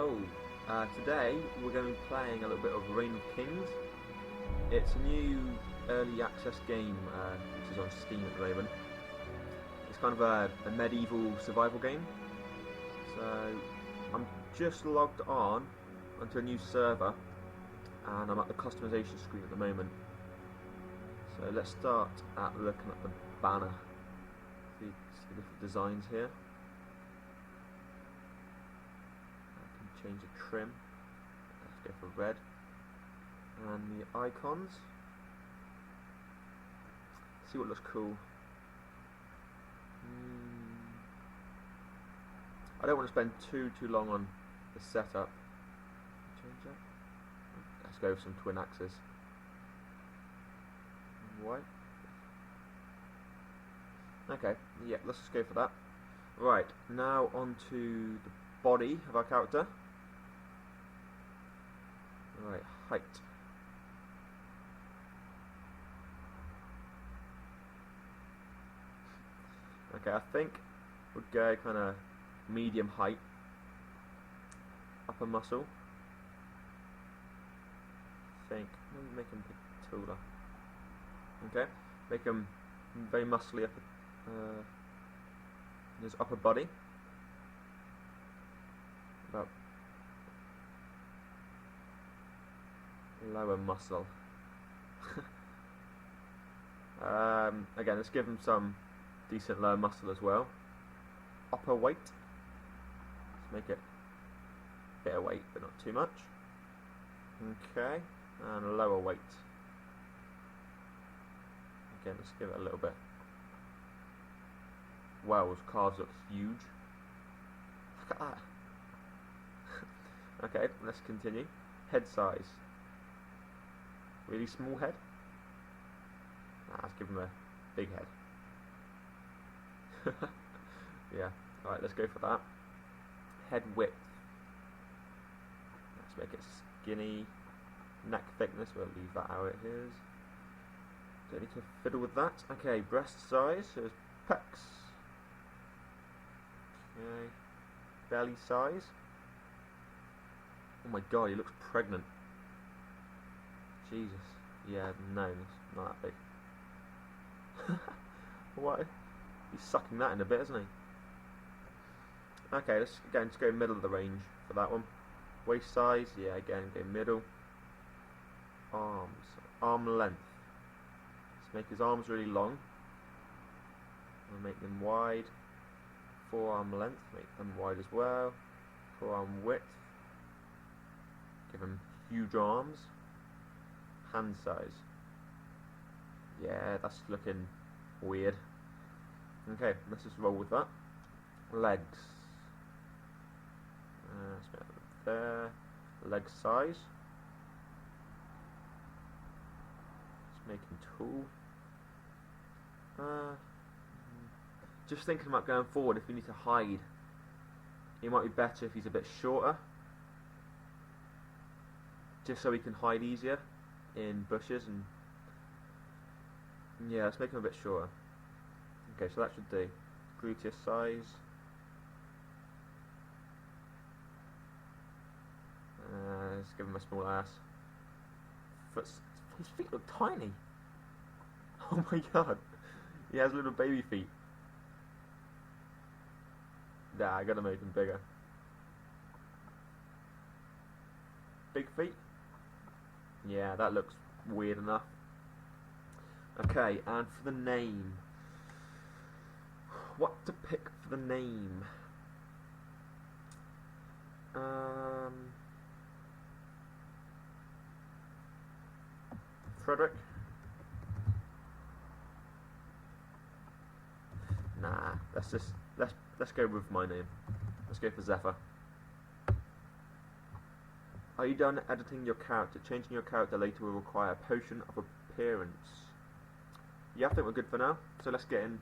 Hello, today we're going to be playing a little bit of Reign of Kings. It's a new early access game which is on Steam at the moment. It's kind of a medieval survival game. So I'm just logged on onto a new server and I'm at the customization screen at the moment. So let's start at looking at the banner. See the different designs here. Change the trim. Let's go for red. And the icons. See what looks cool. I don't want to spend too long on the setup. Change that. Let's go for some twin axes. White. Okay, yeah, let's just go for that. Right, now onto the body of our character. Right, height. Okay, I think we'll go kind of medium height. Upper muscle. I think maybe make him a bit taller. Okay, make him very muscly his upper body. About lower muscle. Again, let's give him some decent lower muscle as well. Upper weight. Let's make it a bit of weight, but not too much. Okay, and lower weight. Again, let's give it a little bit. Wow, his calves look huge. Look at that. Okay, let's continue. Head size. Really small head? Let's give him a big head. Yeah, alright, let's go for that. Head width. Let's make it skinny. Neck thickness, we'll leave that how it is. Don't need to fiddle with that. Okay, breast size, so it's pecs. Okay, belly size. Oh my god, he looks pregnant. Jesus. Yeah, no, it's not that big. What? He's sucking that in a bit, isn't he? Okay, let's go middle of the range for that one. Waist size, yeah, again, go middle. Arms. Arm length. Let's make his arms really long. We'll make them wide. Forearm length, make them wide as well. Forearm width. Give him huge arms. Hand size. Yeah, that's looking weird. Okay, let's just roll with that. Legs. Let's make it there. Leg size. Let's make him tall. Just thinking about going forward, if we need to hide, it might be better if he's a bit shorter. Just so he can hide easier in bushes and yeah, let's make him a bit shorter. Okay, so that should do. Gluteus size. Let's give him a small ass. His feet look tiny. Oh my god, he has little baby feet. Nah, I gotta make him bigger. Big feet. Yeah, that looks weird enough. Okay, and for the name. What to pick for the name? Frederick? Nah, let's go with my name. Let's go for Zeffa. Are you done editing your character? Changing your character later will require a potion of appearance. Yeah, I think we're good for now. So let's get in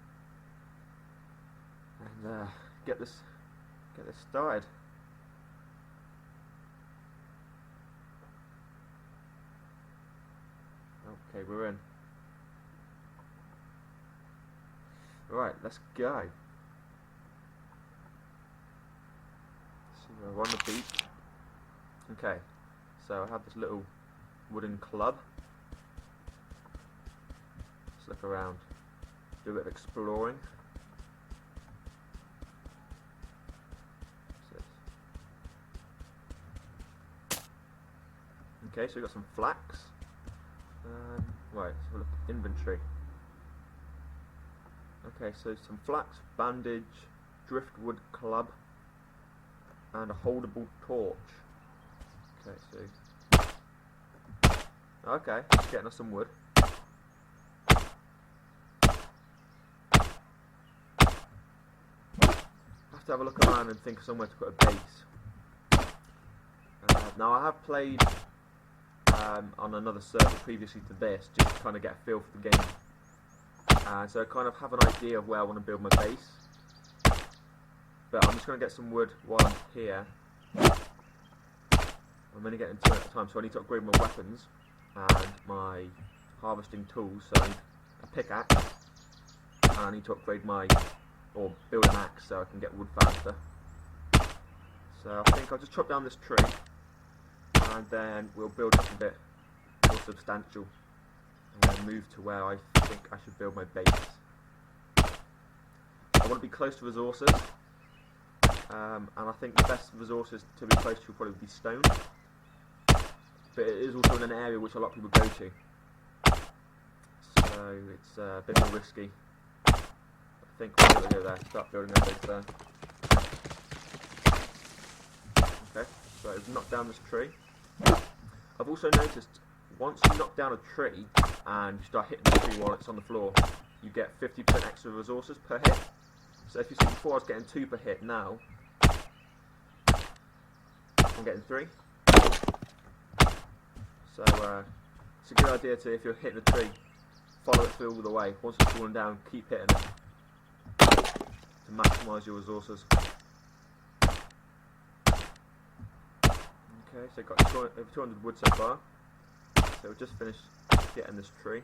and get this started. Okay, we're in. Right, let's go. So we're on the beat. Okay, so I have this little wooden club. Let's look around, do a bit of exploring. Okay, so we've got some flax. Right, so look, inventory. Okay, so some flax, bandage, driftwood club, and a holdable torch. Okay, so okay, just getting us some wood. Have to have a look around and think of somewhere to put a base. Now I have played on another server previously to this, just to kind of get a feel for the game. So I kind of have an idea of where I want to build my base. But I'm just going to get some wood while I'm here. I'm only getting 2 at a time, so I need to upgrade my weapons and my harvesting tools. So I need a pickaxe, and I need to upgrade or build an axe so I can get wood faster. So I think I'll just chop down this tree, and then we'll build up a bit more substantial, and then move to where I think I should build my base. I want to be close to resources, and I think the best resources to be close to will probably be stone, but it is also in an area which a lot of people go to, so it's a bit more risky. I think we're going to go there, start building our base there. Okay, so we've knocked down this tree. I've also noticed once you knock down a tree and you start hitting the tree while it's on the floor, you get 50% extra resources per hit. So if you see before I was getting 2 per hit, now I'm getting 3. So it's a good idea to, if you're hitting a tree, follow it through all the way. Once it's falling down, keep hitting it to maximise your resources. Okay, so got over 200 wood so far. So we've just finished getting this tree.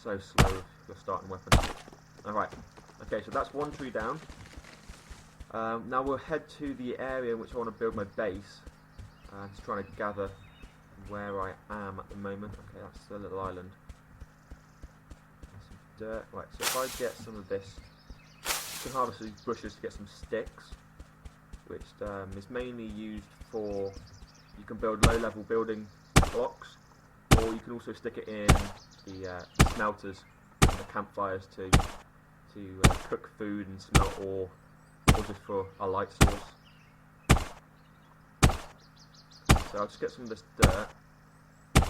So slow with your starting weapon. Alright, okay, so that's one tree down. Now we'll head to the area in which I want to build my base. Just trying to gather where I am at the moment. Okay, that's the little island. Some dirt. Right, so if I get some of this, you can harvest these bushes to get some sticks, which is mainly used for, you can build low-level building blocks, or you can also stick it in the smelters and the campfires to cook food and smelt ore, or just for a light source. So I'll just get some of this dirt,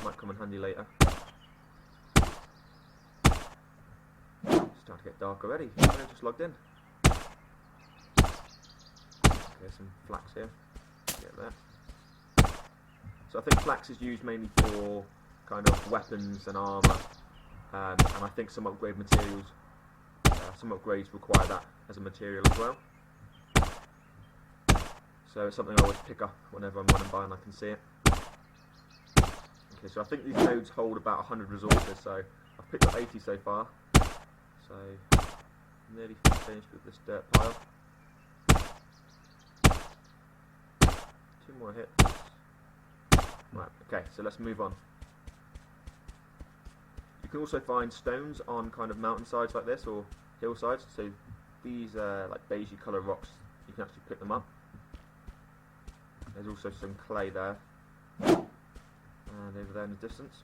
might come in handy later. It's starting to get dark already, I just logged in. Okay, some flax here, get that. So I think flax is used mainly for kind of weapons and armour, and I think some upgrade materials, some upgrades require that as a material as well. So it's something I always pick up whenever I'm running by and I can see it. Okay, so I think these nodes hold about 100 resources, so I've picked up 80 so far. So nearly finished with this dirt pile. 2 more hits. Right, okay, so let's move on. You can also find stones on kind of mountainsides like this, or hillsides. So these like beigey colour rocks, you can actually pick them up. There's also some clay there, and over there in the distance.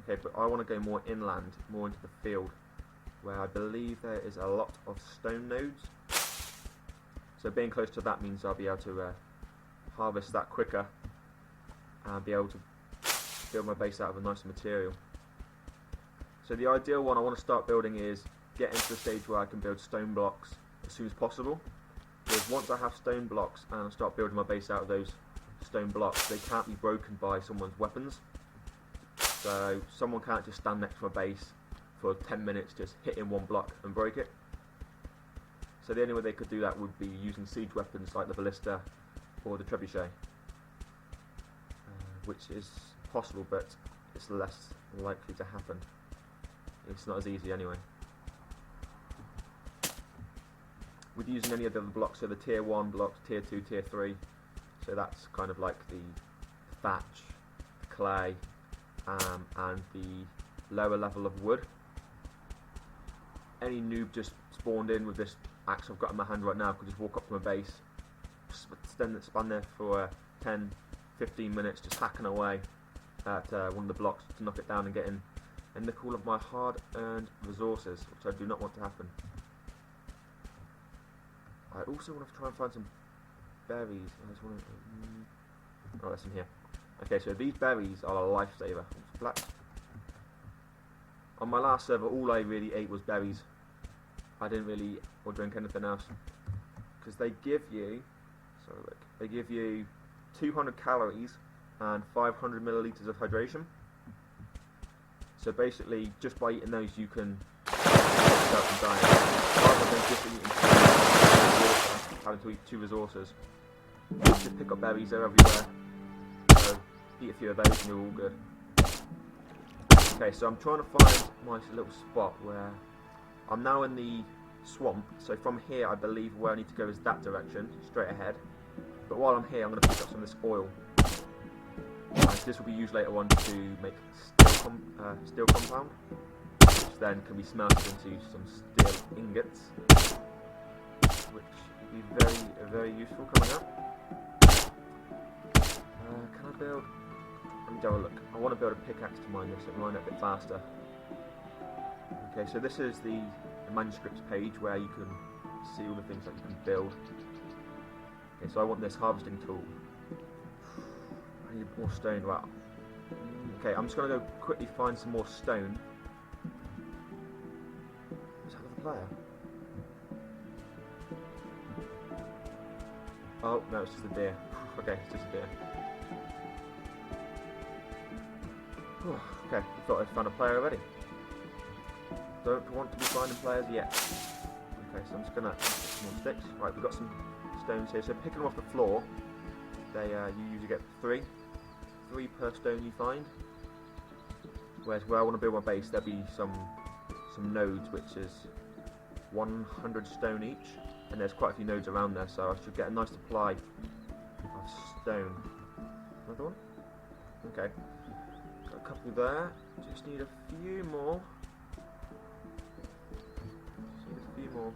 Okay, but I want to go more inland, more into the field, where I believe there is a lot of stone nodes. So being close to that means I'll be able to harvest that quicker and be able to build my base out of a nicer material. So the ideal one I want to start building is get into the stage where I can build stone blocks as soon as possible. Because once I have stone blocks and I start building my base out of those stone blocks, they can't be broken by someone's weapons. So someone can't just stand next to my base for 10 minutes just hitting one block and break it. So the only way they could do that would be using siege weapons like the ballista or the trebuchet, which is possible, but it's less likely to happen. It's not as easy anyway. with using any of the other blocks, so the tier 1 blocks, tier 2, tier 3. So that's kind of like the thatch, the clay, and the lower level of wood. Any noob just spawned in with this axe I've got in my hand right now could just walk up to my base, stand there for 10, 15 minutes just hacking away at one of the blocks to knock it down and get in the call of my hard-earned resources, which I do not want to happen. I also want to try and find some berries. I just want to... oh, that's in here. Okay, so these berries are a lifesaver. Black. On my last server, all I really ate was berries. I didn't really or drink anything else because they give you. Sorry, look. They give you 200 calories and 500 milliliters of hydration. So basically, just by eating those, you can start from dying. Rather than just eating water, having to eat 2 resources. Just pick up berries, they're everywhere. So eat a few of those and you're all good. Okay, so I'm trying to find my little spot where I'm now in the swamp. So from here, I believe where I need to go is that direction, straight ahead. But while I'm here, I'm going to pick up some of this oil. This will be used later on to make steel compound, which then can be smelted into some steel ingots, which will be very, very useful coming up. Can I build? Let me have a look. I want to build a pickaxe to mine this and mine it a bit faster. Okay, so this is the manuscripts page where you can see all the things that you can build. Okay, so I want this harvesting tool. I need more stone. Wow. Okay, I'm just going to go quickly find some more stone. Is that another player? Oh, no, it's just a deer. Okay, it's just a deer. Okay, I thought I found a player already. Don't want to be finding players yet. Okay, so I'm just gonna get some more sticks. Right, we've got some stones here. So picking them off the floor, they you usually get 3 per stone you find. Whereas where I want to build my base, there'll be some nodes, which is 100 stone each, and there's quite a few nodes around there, so I should get a nice supply of stone. Another one? Okay. Got a couple there. Just need a few more. Just need a few more.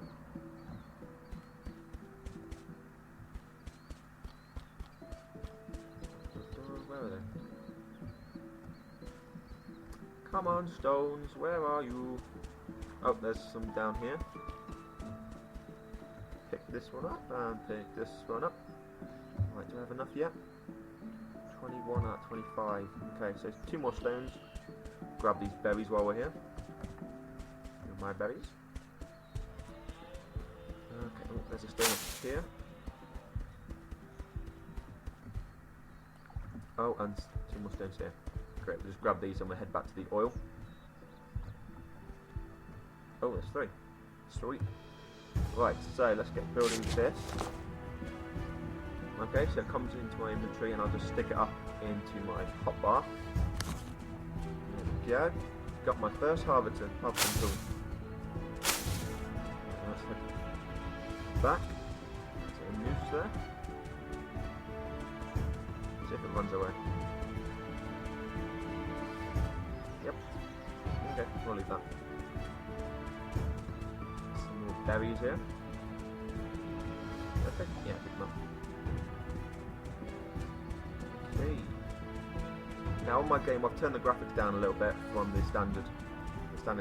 Where are they? Come on, stones, where are you? Oh, there's some down here. Pick this one up and pick this one up. Right, do I have enough yet? 21 out of 25. Okay, so 2 more stones. Grab these berries while we're here. My berries. Okay, oh, there's a stone up here. Oh, and 2 more stones here. Great, we'll just grab these and we'll head back to the oil. Oh, there's 3. Sweet. Right, so let's get building this. Okay, so it comes into my inventory and I'll just stick it up into my hotbar. There we go. Got my first harvesting tool. Let's head back. So a moose there. See if it runs away. Yep. Okay, we'll leave that. Some more berries here. Okay, yeah, pick them up. Okay. Now on my game, I've turned the graphics down a little bit from the standard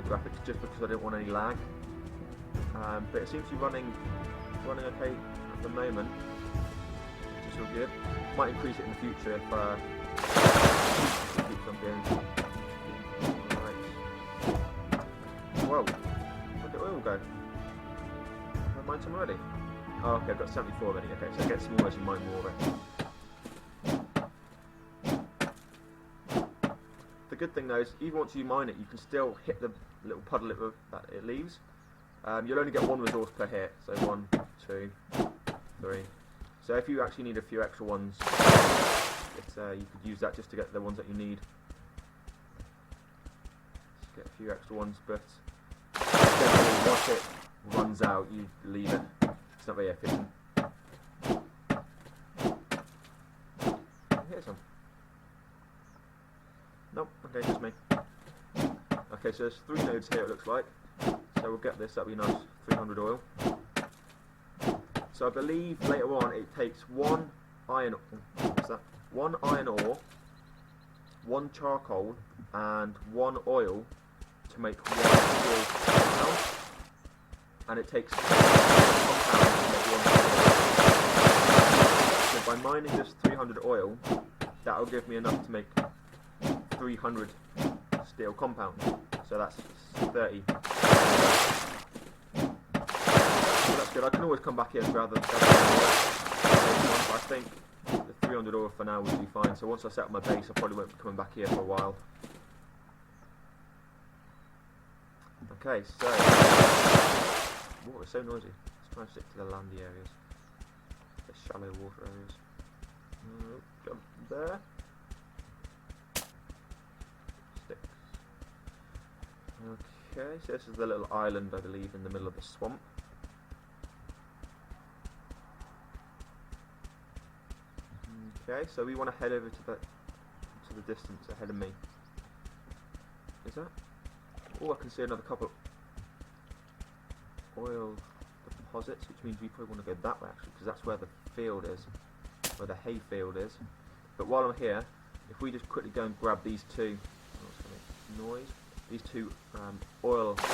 graphics, just because I didn't want any lag. But it seems to be running okay at the moment, which is all good. Might increase it in the future if keeps on going. Right. Whoa! Where did oil go? Have I mined some already? Oh, okay, I've got 74 already. Okay, so it gets smaller as you mine more of it. The good thing though is, even once you mine it, you can still hit the little puddle that it leaves. You'll only get 1 resource per hit, so 1, 2, 3. So if you actually need a few extra ones, you could use that just to get the ones that you need. Just get a few extra ones, but generally once it runs out, you leave it. not very efficient. Here's some. Nope, okay, just me. Okay, so there's 3 nodes here it looks like. So we'll get this, that'll be nice, 300 oil. So I believe later on it takes 1 iron, what's that? 1 iron ore, 1 charcoal, and 1 oil to make 1 steel compound. And it takes 1 compound to make 1 steel. So by mining this 300 oil, that'll give me enough to make 300 steel compounds. So that's 30. So that's good. I can always come back here and grab the I think the 300 oil for now would be fine. So once I set up my base, I probably won't be coming back here for a while. Okay, so water is so noisy. Let's try and stick to the landy areas, the shallow water areas. Jump there. Sticks. Okay, so this is the little island, I believe, in the middle of the swamp. Okay, so we want to head over to the distance ahead of me. Is that? Oh, I can see another couple oil deposits, which means we probably want to go that way actually, because that's where the field is, where the hay field is. But while I'm here, if we just quickly go and grab these 2, oh, it's going to make noise. These 2 oil, so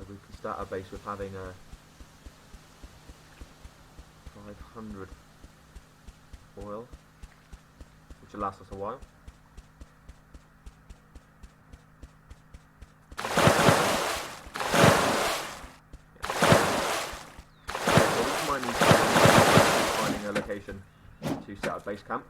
we can start our base with having a 500 oil, which will last us a while. Finding a location to set up base camp.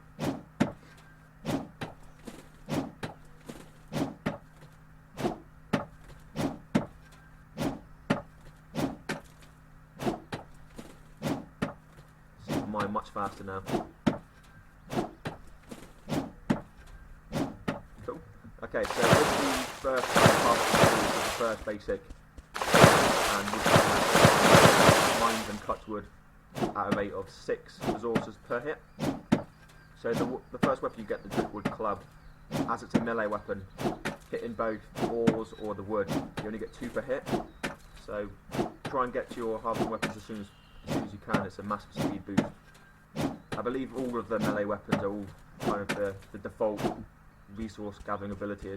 Mine much faster now. Cool. Okay, so this is the first the first basic, and mines and cuts wood at a rate of 6 resources per hit. So the first weapon you get, the driftwood club, as it's a melee weapon, hitting both ores or the wood, you only get 2 per hit. So try and get to your harvesting weapons as soon as you can. It's a massive speed boost. I believe all of the melee weapons are all kind of the default resource gathering ability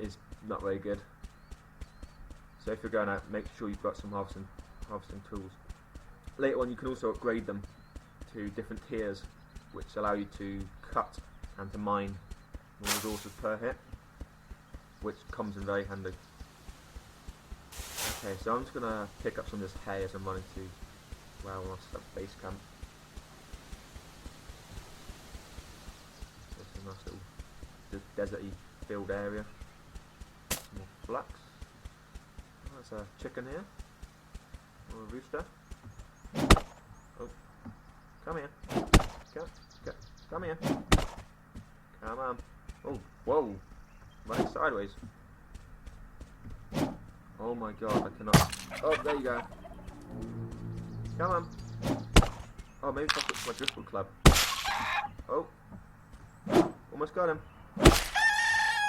is not very good. So if you're going out, make sure you've got some harvesting tools. Later on you can also upgrade them to different tiers, which allow you to cut and to mine more resources per hit, which comes in very handy. Okay, so I'm just going to pick up some of this hay as I'm running to where I want to set up base camp. There's a nice little deserty field area. Some more flax. Oh, there's a chicken here. Or a rooster. Oh, come here. Come here. Come on. Oh, whoa. Running sideways. Oh my god, I cannot. Oh, there you go. Come on. Oh, maybe if I put my driftwood club. Oh. Almost got him.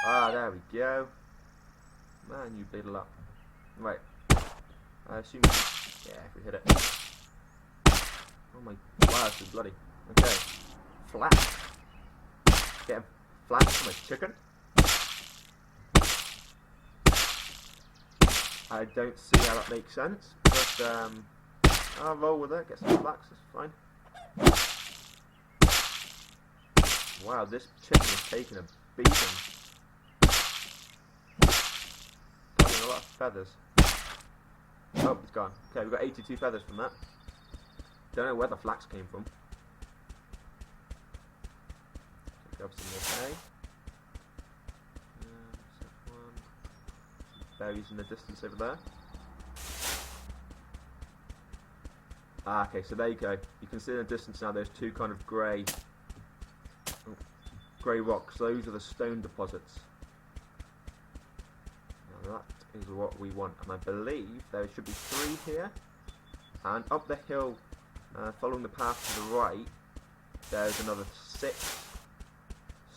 Ah, there we go. Man, you beat it up. Right. I assume. Yeah, if we hit it. Oh my. Wow, this is bloody. Okay. Flat. Get him. Flat for my chicken. I don't see how that makes sense, but I'll roll with it, get some flax, that's fine. Wow, this chicken is taking a beating. Getting a lot of feathers. Oh, it's gone. Okay, we've got 82 feathers from that. Don't know where the flax came from. Grab some more hay. Berries in the distance over there. Ah, okay, so there you go. You can see in the distance now there's 2 kind of grey rocks. Those are the stone deposits. Now that is what we want, and I believe there should be 3 here, and up the hill, following the path to the right, there's another 6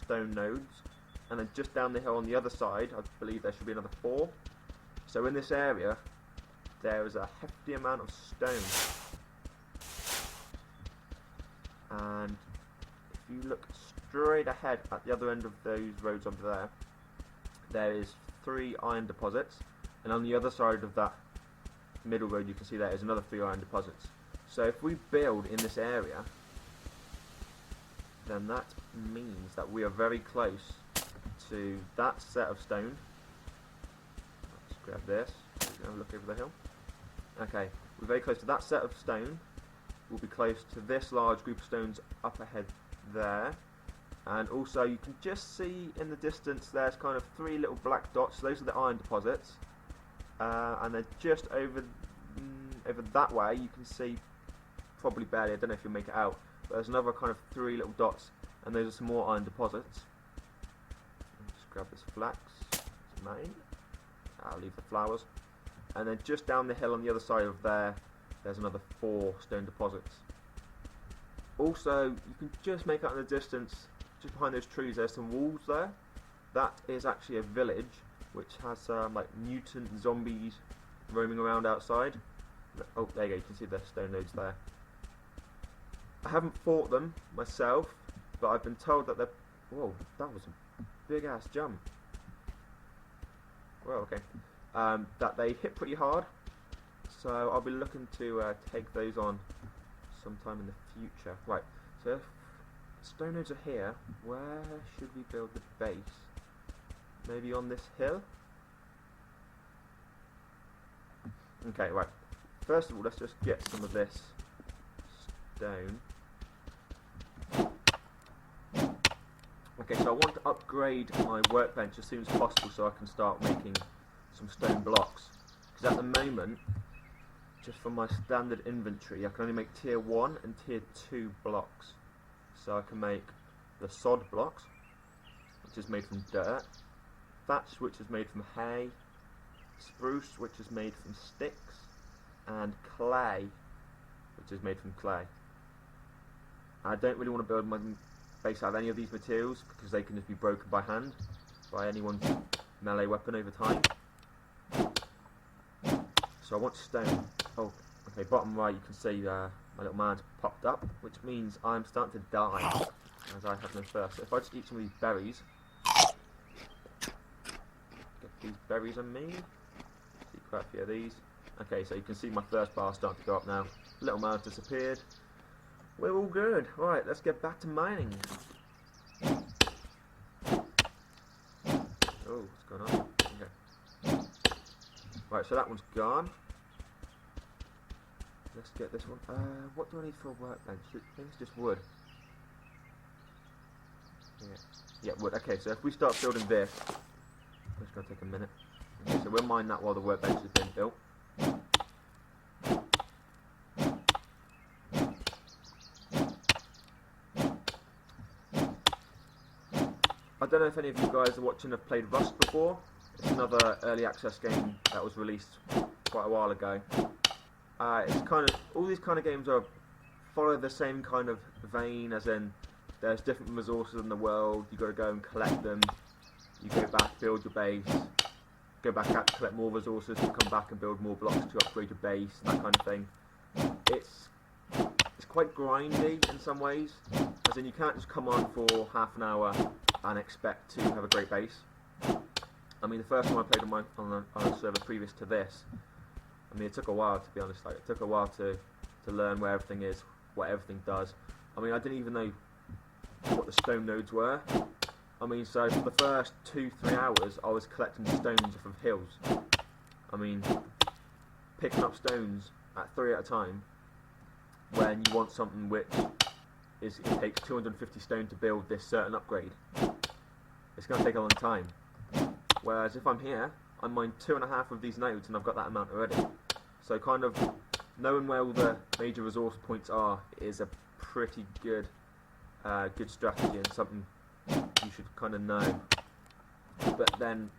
stone nodes, and then just down the hill on the other side, I believe there should be another 4. So in this area, there is a hefty amount of stone. And if you look straight ahead at the other end of those roads over there, there is 3 iron deposits, and on the other side of that middle road you can see there is another 3 iron deposits. So if we build in this area, then that means that we are very close to that set of stone. Let's grab this, have a look over the hill. Okay, we're very close to that set of stone. We'll be close to this large group of stones up ahead there, and also you can just see in the distance there's kind of 3 little black dots. Those are the iron deposits, and they're just over that way. You can see probably barely, I don't know if you'll make it out, but there's another kind of 3 little dots, and those are some more iron deposits. Just grab this flax, it's mine. I'll leave the flowers, and then just down the hill on the other side of there, there's another 4 stone deposits. Also, you can just make out in the distance, just behind those trees, there's some walls there. That is actually a village which has like mutant zombies roaming around outside. Oh, there you go, you can see the stone nodes there. I haven't fought them myself, but I've been told that they're... Whoa, that was a big ass jump. Well, okay. That they hit pretty hard. So I'll be looking to take those on sometime in the future. Right, so if stone nodes are here, where should we build the base? Maybe on this hill? Okay, right. First of all, let's just get some of this stone. Okay, so I want to upgrade my workbench as soon as possible so I can start making some stone blocks. Because at the moment, just from my standard inventory, I can only make tier 1 and tier 2 blocks. So I can make the sod blocks, which is made from dirt, thatch, which is made from hay, spruce, which is made from sticks, and clay, which is made from clay. I don't really want to build my base out of any of these materials because they can just be broken by hand by anyone's melee weapon over time. So I want stone. Oh, okay, bottom right you can see my little man's popped up, which means I'm starting to die as I have no thirst. So if I just eat some of these berries, get these berries on me, see quite a few of these. Okay, so you can see my thirst bar starting to go up now. Little man's disappeared. We're all good. Alright, let's get back to mining. Oh, what's going on? Okay. Right, so that one's gone. Let's get this one. What do I need for a workbench? I think it's just wood. Yeah, wood. Okay, so if we start building this, it's going to take a minute. Okay, so we'll mine that while the workbench is being built. I don't know if any of you guys are watching have played Rust before. It's another early access game that was released quite a while ago. It's kind of, all these kind of games follow the same kind of vein, as in there's different resources in the world, you got to go and collect them, you go back, build your base, go back out to collect more resources to come back and build more blocks to upgrade your base, that kind of thing. It's quite grindy in some ways, as in you can't just come on for half an hour and expect to have a great base. I mean, the first time I played on a server previous to this, I mean, it took a while, to be honest. Like, it took a while to learn where everything is, what everything does. I mean, I didn't even know what the stone nodes were. I mean, so for the first 2-3 hours, I was collecting stones from hills. I mean, picking up stones at 3 at a time, when you want something which it takes 250 stone to build this certain upgrade. It's going to take a long time. Whereas if I'm here, I mine 2.5 of these nodes and I've got that amount already. So kind of knowing where all the major resource points are is a pretty good good strategy and something you should kind of know. But then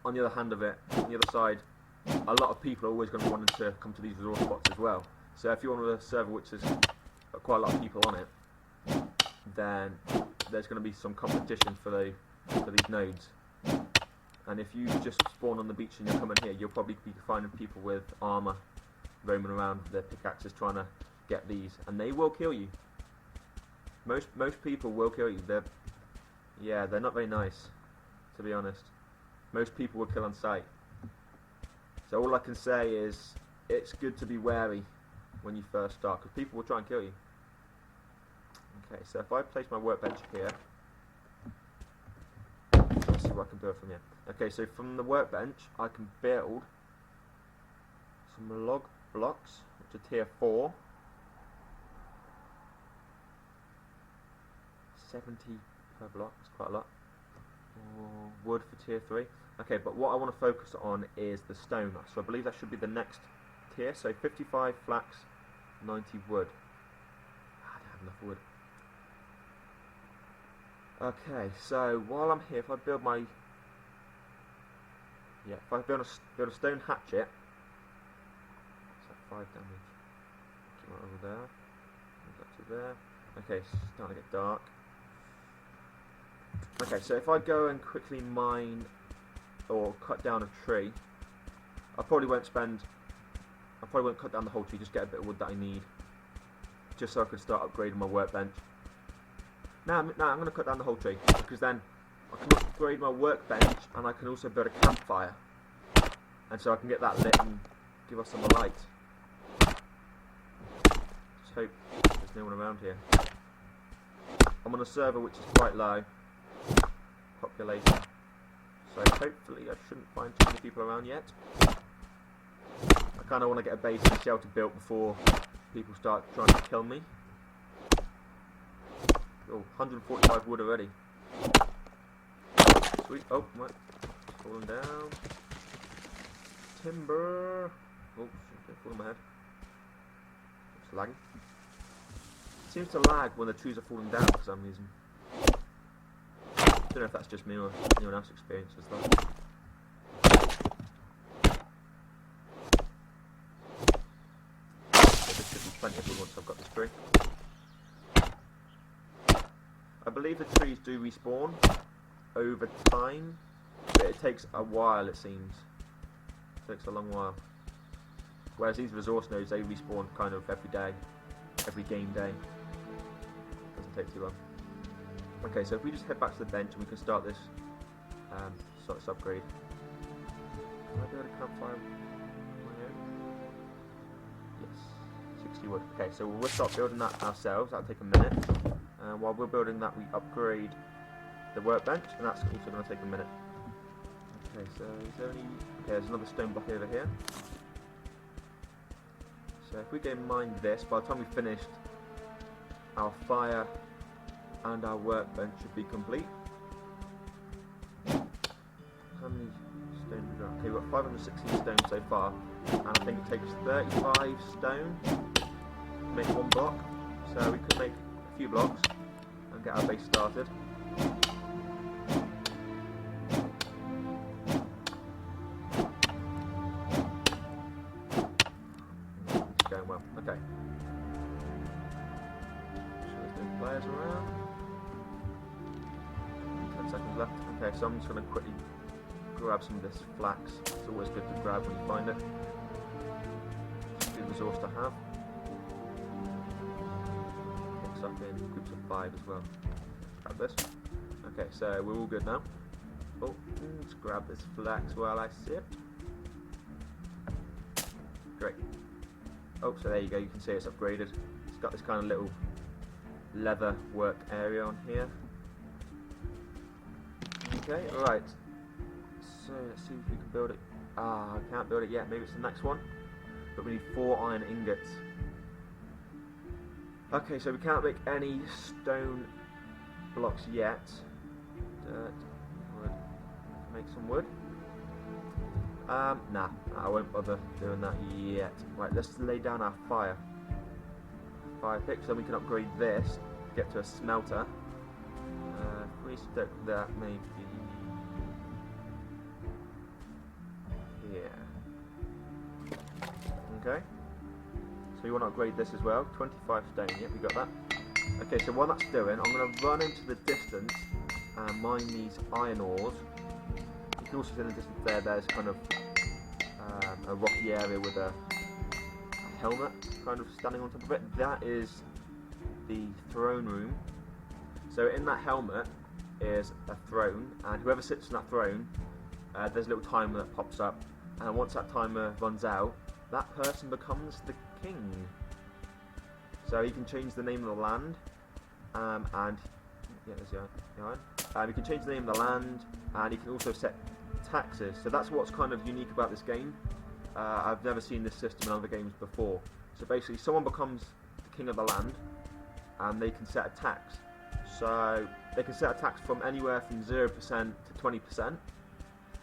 on the other hand of it, on the other side, a lot of people are always going to want to come to these resource spots as well. So if you're on a server which has got quite a lot of people on it, then there's going to be some competition for these nodes. And if you just spawn on the beach and you're coming here, you'll probably be finding people with armour roaming around with their pickaxes trying to get these, and they will kill you. Most people will kill you. They're not very nice, to be honest. Most people will kill on sight. So all I can say is it's good to be wary when you first start, because people will try and kill you. Okay, so if I place my workbench here, let's see what I can build from here. Okay, so from the workbench I can build some log blocks, which are tier 4. 70 per block, that's quite a lot. Wood for tier 3. Okay, but what I want to focus on is the stone. So I believe that should be the next tier. So 55 flax, 90 wood. I don't have enough wood. Okay, so while I'm here, if I build my... Yeah, if I build a stone hatchet, it's like 5 damage. Get right over there. Move that to there. Okay, it's starting to get dark. Okay, so if I go and quickly mine or cut down a tree, I probably won't cut down the whole tree, just get a bit of wood that I need, just so I can start upgrading my workbench. Now I'm going to cut down the whole tree, because then I can upgrade my workbench and I can also build a campfire, and so I can get that lit and give us some light. Just hope there's no one around here. I'm on a server which is quite low population, so hopefully I shouldn't find too many people around yet. I kind of want to get a base and shelter built before people start trying to kill me. Oh, 145 wood already. Sweet. Oh, my. Falling down. Timber. Oh, shit, fall on my head. It's lagging. It seems to lag when the trees are falling down for some reason. I don't know if that's just me or anyone else experiences that. There should be plenty of wood once I've got this tree. I believe the trees do respawn over time, but it takes a while, it seems. It takes a long while. Whereas these resource nodes, they respawn kind of every day, every game day. Doesn't take too long. Okay, so if we just head back to the bench and we can start this upgrade. Can I build a campfire on my own? Yes, 60 wood. Okay, so we'll start building that ourselves. That'll take a minute. And while we're building that, we upgrade the workbench, and that's also going to take a minute. Okay, so is there any... Okay, there's another stone block over here. So if we go mine this, by the time we've finished, our fire and our workbench should be complete. How many stone we got? Okay, we've got 516 stone so far, and I think it takes 35 stone to make one block. So we could make a few blocks and get our base started. It's going well. Okay. So there's no players around. 10 seconds left. Okay, so I'm just going to quickly grab some of this flax. It's always good to grab when you find it. It's a good resource to have. Picks up in groups of 5 as well. Grab this. Okay, so we're all good now. Oh, let's grab this flax while I sip. Great. Oh, so there you go, you can see it's upgraded. It's got this kind of little leather work area on here. Okay, alright. So let's see if we can build it. Ah, I can't build it yet, maybe it's the next one. But we need 4 iron ingots. Okay, so we can't make any stone blocks yet. Dirt, wood. Make some wood. Nah, I won't bother doing that yet. Right, let's lay down our fire pick, so then we can upgrade this to get to a smelter. If we stick that, maybe Yeah. Okay. So you want to upgrade this as well. 25 stone. Yep, we got that. Okay, so while that's doing, I'm going to run into the distance and mine these iron ores. You can also see in the distance there, there's kind of a rocky area with a helmet kind of standing on top of it. That is the throne room. So in that helmet is a throne, and whoever sits on that throne, there's a little timer that pops up, and once that timer runs out, that person becomes the king. So you can change the name of the land, and yeah, there's the iron. You can change the name of the land, and you can also set taxes. So that's what's kind of unique about this game. I've never seen this system in other games before. So basically, someone becomes the king of the land, and they can set a tax. So they can set a tax from anywhere from 0% to 20%.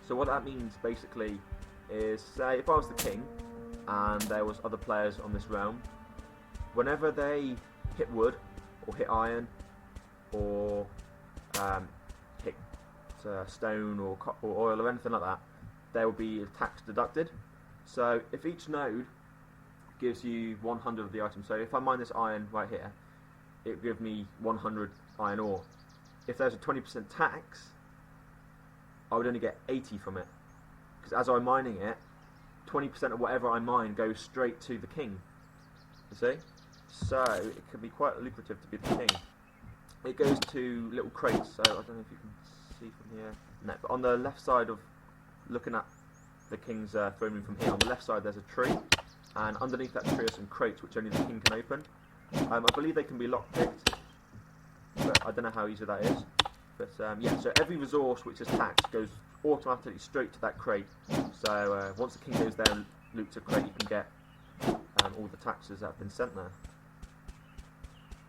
So what that means basically is, say if I was the king and there was other players on this realm, whenever they hit wood or hit iron or hit stone or oil or anything like that, there will be a tax deducted. So if each node gives you 100 of the item, so if I mine this iron right here, it will give me 100 iron ore. If there's a 20% tax, I would only get 80 from it, because as I'm mining it, 20% of whatever I mine goes straight to the king. You see? So it can be quite lucrative to be the king. It goes to little crates, so I don't know if you can see from here. No, but on the left side of looking at the king's throne room from here, on the left side there's a tree, and underneath that tree are some crates which only the king can open. I believe they can be lockpicked, but I don't know how easy that is. But yeah, so every resource which is taxed goes automatically straight to that crate. So once the king goes there and loots a crate, you can get all the taxes that have been sent there.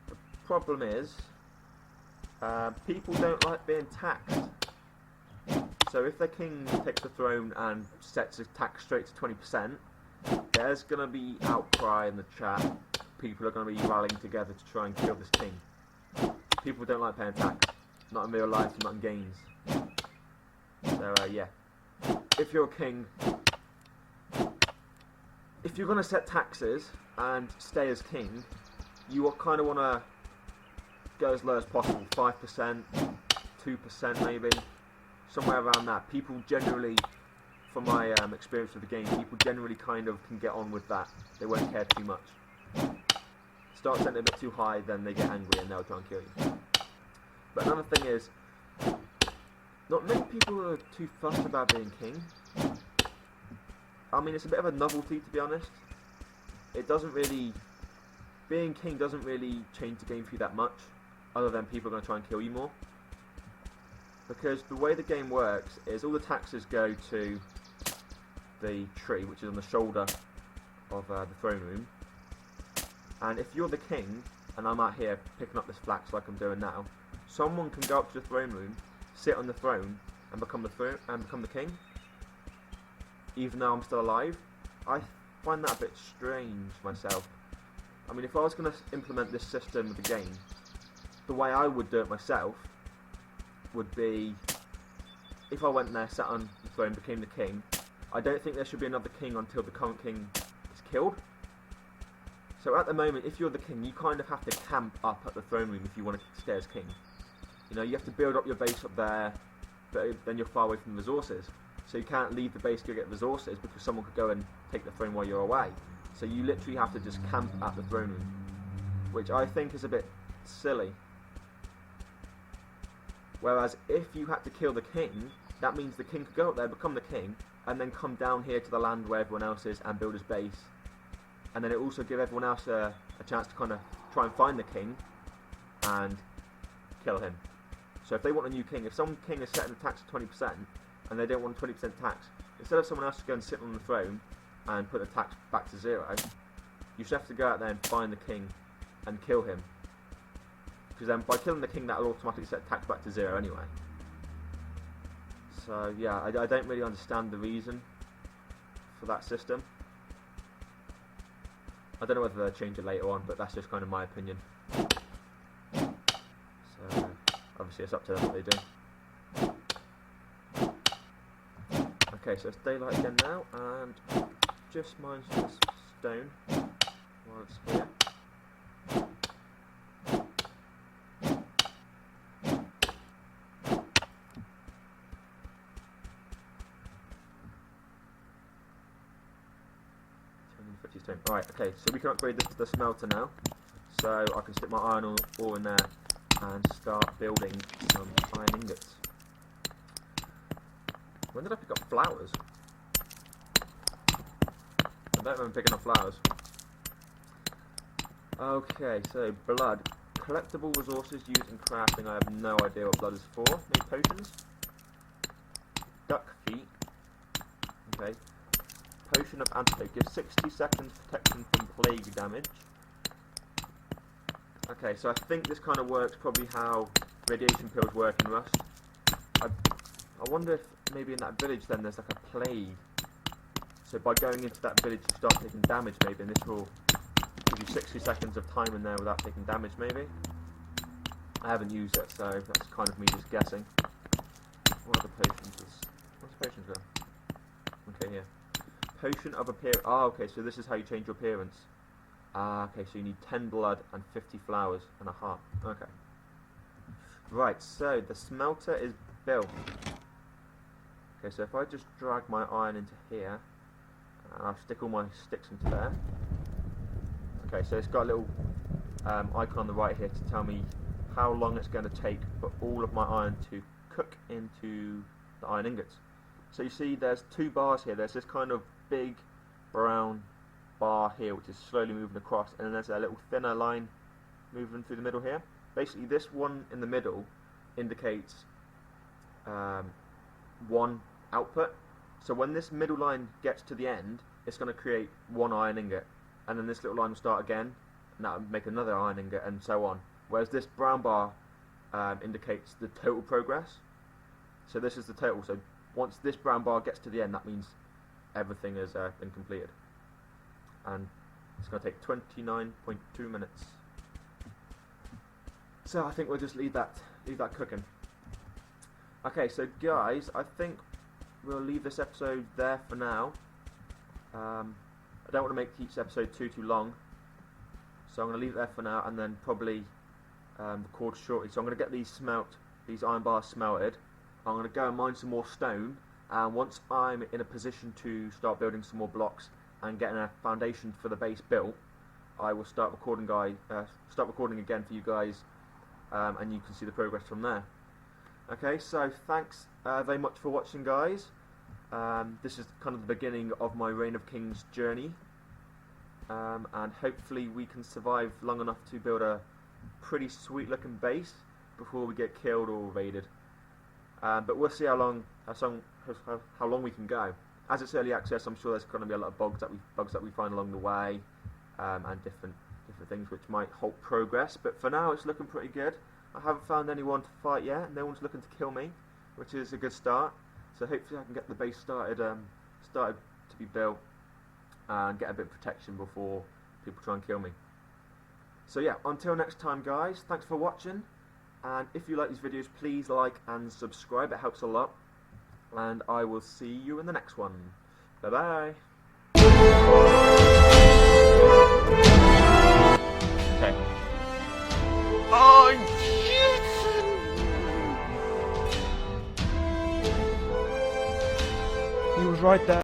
The problem is, people don't like being taxed. So if the king takes the throne and sets his tax straight to 20%, there's going to be outcry in the chat. People are going to be rallying together to try and kill this king. People don't like paying tax. Not in real life, not in games. So yeah. If you're a king, if you're going to set taxes and stay as king, you kind of want to go as low as possible. 5%, 2% maybe. Somewhere around that. People generally, from my experience with the game, people generally kind of can get on with that. They won't care too much. Start setting it a bit too high, then they get angry and they'll try and kill you. But another thing is, not many people are too fussed about being king. I mean, it's a bit of a novelty, to be honest. It doesn't really... Being king doesn't really change the game for you that much, other than people are going to try and kill you more. Because the way the game works is all the taxes go to the tree, which is on the shoulder of the throne room. And if you're the king, and I'm out here picking up this flax like I'm doing now, someone can go up to the throne room, sit on the throne, and become the king, even though I'm still alive. I find that a bit strange myself. I mean, if I was going to implement this system of the game, the way I would do it myself would be, if I went there, sat on the throne, became the king, I don't think there should be another king until the current king is killed. So at the moment, if you're the king, you kind of have to camp up at the throne room if you want to stay as king. You know, you have to build up your base up there, but then you're far away from the resources. So you can't leave the base to go get resources because someone could go and take the throne while you're away. So you literally have to just camp at the throne room, which I think is a bit silly. Whereas if you had to kill the king, that means the king could go up there, become the king, and then come down here to the land where everyone else is and build his base. And then it also give everyone else a chance to kind of try and find the king and kill him. So if they want a new king, if some king is setting the tax at 20% and they don't want 20% tax, instead of someone else to go and sit on the throne and put the tax back to 0, you should have to go out there and find the king and kill him. Because then by killing the king, that will automatically set tax back to 0 anyway. So yeah, I don't really understand the reason for that system. I don't know whether they'll change it later on, but that's just kind of my opinion. So obviously it's up to them what they do. Okay, so it's daylight again now, and just mine some stone while it's here. Alright, okay, so we can upgrade this to the smelter now. So I can stick my iron ore in there and start building some iron ingots. When did I pick up flowers? I don't remember picking up flowers. Okay, so blood. Collectible resources used in crafting. I have no idea what blood is for. Maybe potions? Duck feet. Okay. Potion of antidote. Gives 60 seconds protection from plague damage. Okay, so I think this kind of works probably how radiation pills work in Rust. I wonder if maybe in that village then there's like a plague. So by going into that village you start taking damage maybe, and this will give you 60 seconds of time in there without taking damage maybe. I haven't used it, so that's kind of me just guessing. What are the potions? What's the potions go? Okay, here. Potion of appearance. Ah, okay, so this is how you change your appearance. Ah, okay, so you need 10 blood and 50 flowers and a heart. Okay. Right, so the smelter is built. Okay, so if I just drag my iron into here, and I'll stick all my sticks into there. Okay, so it's got a little icon on the right here to tell me how long it's going to take for all of my iron to cook into the iron ingots. So you see there's two bars here. There's this kind of big brown bar here which is slowly moving across, and then there's a little thinner line moving through the middle here. Basically this one in the middle indicates one output. So when this middle line gets to the end, it's going to create one iron ingot, and then this little line will start again, and that will make another iron ingot, and so on. Whereas this brown bar indicates the total progress. So this is the total. So once this brown bar gets to the end, that means everything has been completed. And it's going to take 29.2 minutes. So I think we'll just leave that cooking. Okay, so guys, I think we'll leave this episode there for now. I don't want to make each episode too long, so I'm going to leave it there for now, and then probably record shortly. So I'm going to get these iron bars smelted. I'm going to go and mine some more stone, and once I'm in a position to start building some more blocks and getting a foundation for the base built, I will start recording again for you guys, and you can see the progress from there. Okay, so thanks very much for watching, guys. This is kind of the beginning of my Reign of Kings journey, and hopefully we can survive long enough to build a pretty sweet looking base before we get killed or raided. But we'll see how long we can go. As it's early access, I'm sure there's going to be a lot of bugs that we find along the way, and different things which might halt progress. But for now, it's looking pretty good. I haven't found anyone to fight yet. No one's looking to kill me, which is a good start. So hopefully I can get the base started to be built and get a bit of protection before people try and kill me. So yeah, until next time, guys, thanks for watching. And if you like these videos, please like and subscribe. It helps a lot. And I will see you in the next one. Bye bye. Okay. Oh, he was right there.